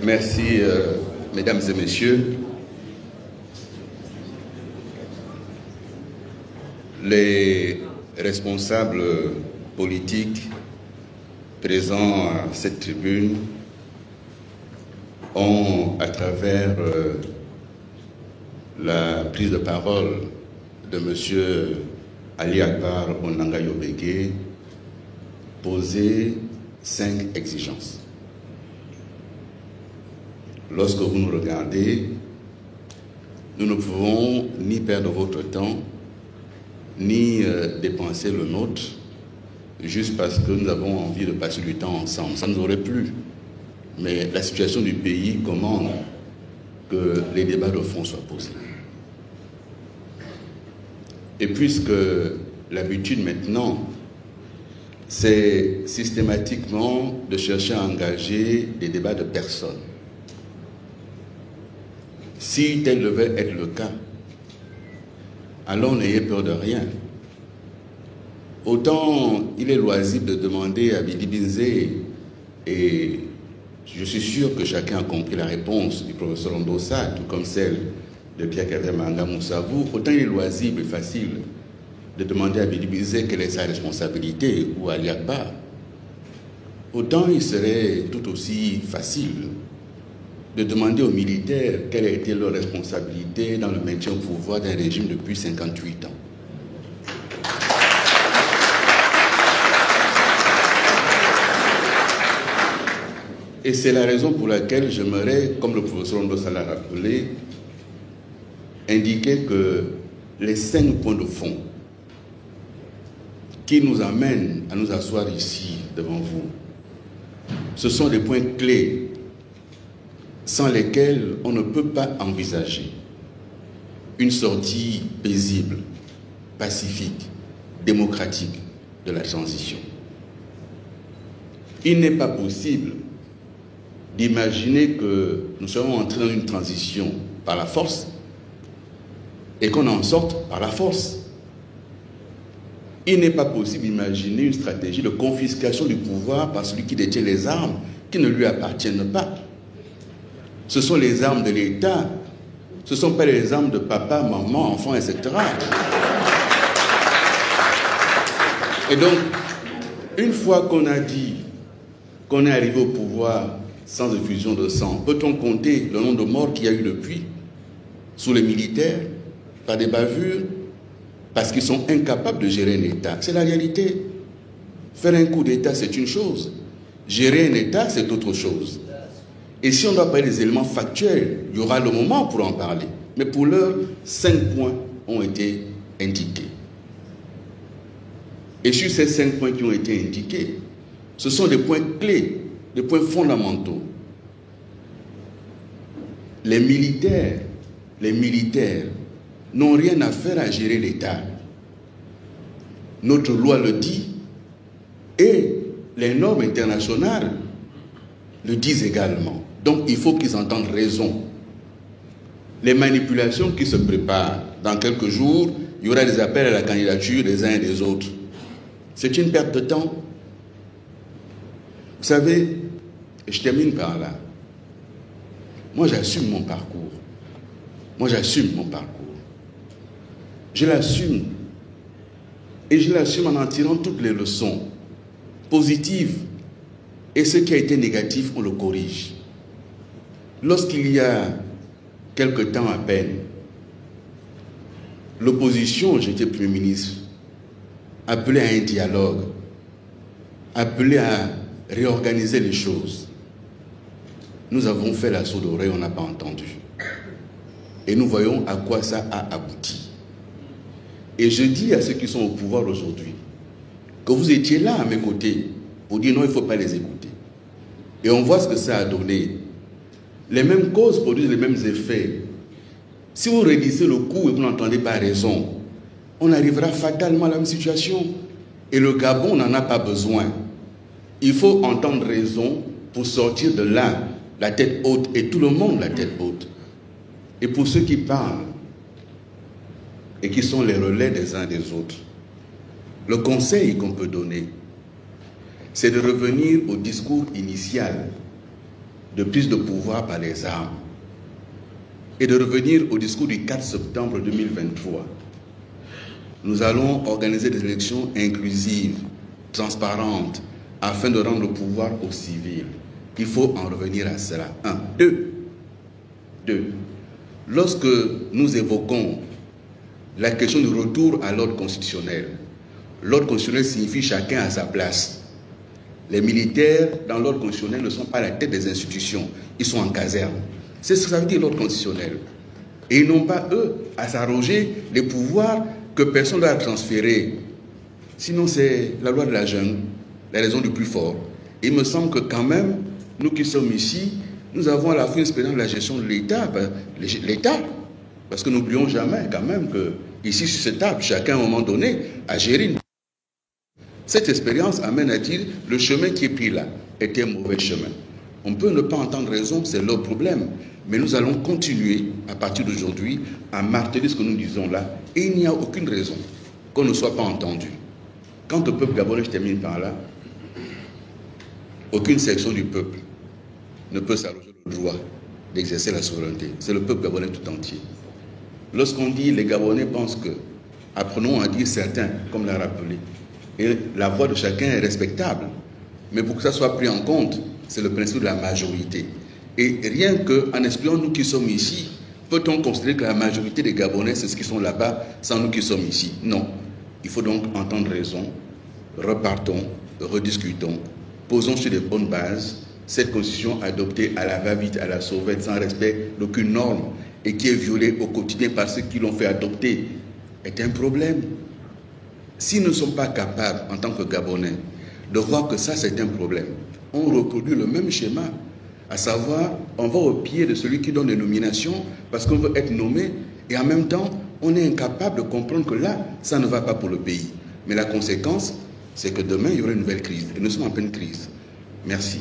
Merci, mesdames et messieurs. Les responsables politiques présents à cette tribune ont, à travers la prise de parole de M. Ali Akbar Onanga Yobege, posé 5 exigences. Lorsque vous nous regardez, nous ne pouvons ni perdre votre temps, ni dépenser le nôtre, juste parce que nous avons envie de passer du temps ensemble. Ça nous aurait plu. Mais la situation du pays commande que les débats de fond soient posés. Et puisque l'habitude maintenant, c'est systématiquement de chercher à engager des débats de personnes. Si tel devait être le cas, alors n'ayez peur de rien. Autant il est loisible de demander à Bidi Binzé, et je suis sûr que chacun a compris la réponse du professeur Ndossa, tout comme celle de Pierre Manga Moussavou, autant il est loisible et facile de demander à Bidi Binzé quelle est sa responsabilité, ou à Ali Akbar. Autant il serait tout aussi facile de demander aux militaires quelle a été leur responsabilité dans le maintien au pouvoir d'un régime depuis 58 ans. Et c'est la raison pour laquelle j'aimerais, comme le professeur Ndossa l'a rappelé, indiquer que les 5 points de fond qui nous amènent à nous asseoir ici devant vous, ce sont des points clés sans lesquels on ne peut pas envisager une sortie paisible, pacifique, démocratique de la transition. Il n'est pas possible d'imaginer que nous serons entrés dans une transition par la force et qu'on en sorte par la force. Il n'est pas possible d'imaginer une stratégie de confiscation du pouvoir par celui qui détient les armes qui ne lui appartiennent pas. Ce sont les armes de l'État, ce ne sont pas les armes de papa, maman, enfant, etc. Et donc, une fois qu'on a dit qu'on est arrivé au pouvoir sans effusion de sang, peut-on compter le nombre de morts qu'il y a eu depuis sous les militaires, par des bavures, parce qu'ils sont incapables de gérer un État? C'est la réalité. Faire un coup d'État, c'est une chose. Gérer un État, c'est autre chose. Et si on doit parler des éléments factuels, il y aura le moment pour en parler. Mais pour l'heure, 5 points ont été indiqués. Et sur ces 5 points qui ont été indiqués, ce sont des points clés, des points fondamentaux. Les militaires n'ont rien à faire à gérer l'État. Notre loi le dit et les normes internationales le disent également. Donc il faut qu'ils entendent raison. Les manipulations qui se préparent, dans quelques jours, il y aura des appels à la candidature des uns et des autres. C'est une perte de temps. Vous savez, et je termine par là, moi j'assume mon parcours. Je l'assume. Et je l'assume en tirant toutes les leçons positives. Et ce qui a été négatif, on le corrige. Lorsqu'il y a quelque temps à peine, l'opposition, j'étais Premier ministre, appelait à un dialogue, appelait à réorganiser les choses. Nous avons fait la sourde oreille, on n'a pas entendu. Et nous voyons à quoi ça a abouti. Et je dis à ceux qui sont au pouvoir aujourd'hui que vous étiez là à mes côtés pour dire non, il ne faut pas les écouter. Et on voit ce que ça a donné. Les mêmes causes produisent les mêmes effets. Si vous réduisez le coût et vous n'entendez pas raison, on arrivera fatalement à la même situation. Et le Gabon n'en a pas besoin. Il faut entendre raison pour sortir de là, la tête haute, et tout le monde la tête haute. Et pour ceux qui parlent et qui sont les relais des uns des autres, le conseil qu'on peut donner, c'est de revenir au discours initial de prise de pouvoir par les armes et de revenir au discours du 4 septembre 2023. Nous allons organiser des élections inclusives, transparentes, afin de rendre le pouvoir aux civils. Il faut en revenir à cela. 1. 2. Lorsque nous évoquons la question du retour à l'ordre constitutionnel signifie chacun à sa place. Les militaires dans l'ordre constitutionnel ne sont pas à la tête des institutions, ils sont en caserne. C'est ce que ça veut dire l'ordre constitutionnel. Et ils n'ont pas, eux, à s'arroger les pouvoirs que personne ne doit transférer. Sinon, c'est la loi de la jungle, la raison du plus fort. Et il me semble que quand même, nous qui sommes ici, nous avons à la fois une expérience de la gestion de l'État, parce que n'oublions jamais quand même que ici sur cette table, chacun à un moment donné a géré. Cette expérience amène à dire le chemin qui est pris là était un mauvais chemin. On peut ne pas entendre raison, c'est leur problème. Mais nous allons continuer à partir d'aujourd'hui à marteler ce que nous disons là. Et il n'y a aucune raison qu'on ne soit pas entendu. Quant au peuple gabonais, je termine par là, aucune section du peuple ne peut s'arroger le droit d'exercer la souveraineté. C'est le peuple gabonais tout entier. Lorsqu'on dit les Gabonais pensent que, apprenons à dire certains, comme l'a rappelé, et la voix de chacun est respectable. Mais pour que ça soit pris en compte, c'est le principe de la majorité. Et rien qu'en excluant nous qui sommes ici, peut-on considérer que la majorité des Gabonais, c'est ceux qui sont là-bas, sans nous qui sommes ici? Non. Il faut donc entendre raison, repartons, rediscutons, posons sur les bonnes bases cette constitution adoptée à la va-vite, à la sauvette, sans respect d'aucune norme, et qui est violée au quotidien par ceux qui l'ont fait adopter, est un problème. Si nous ne sommes pas capables, en tant que Gabonais, de voir que ça, c'est un problème, on reproduit le même schéma, à savoir, on va au pied de celui qui donne les nominations parce qu'on veut être nommé, et en même temps, on est incapable de comprendre que là, ça ne va pas pour le pays. Mais la conséquence, c'est que demain, il y aura une nouvelle crise, et nous sommes en pleine crise. Merci.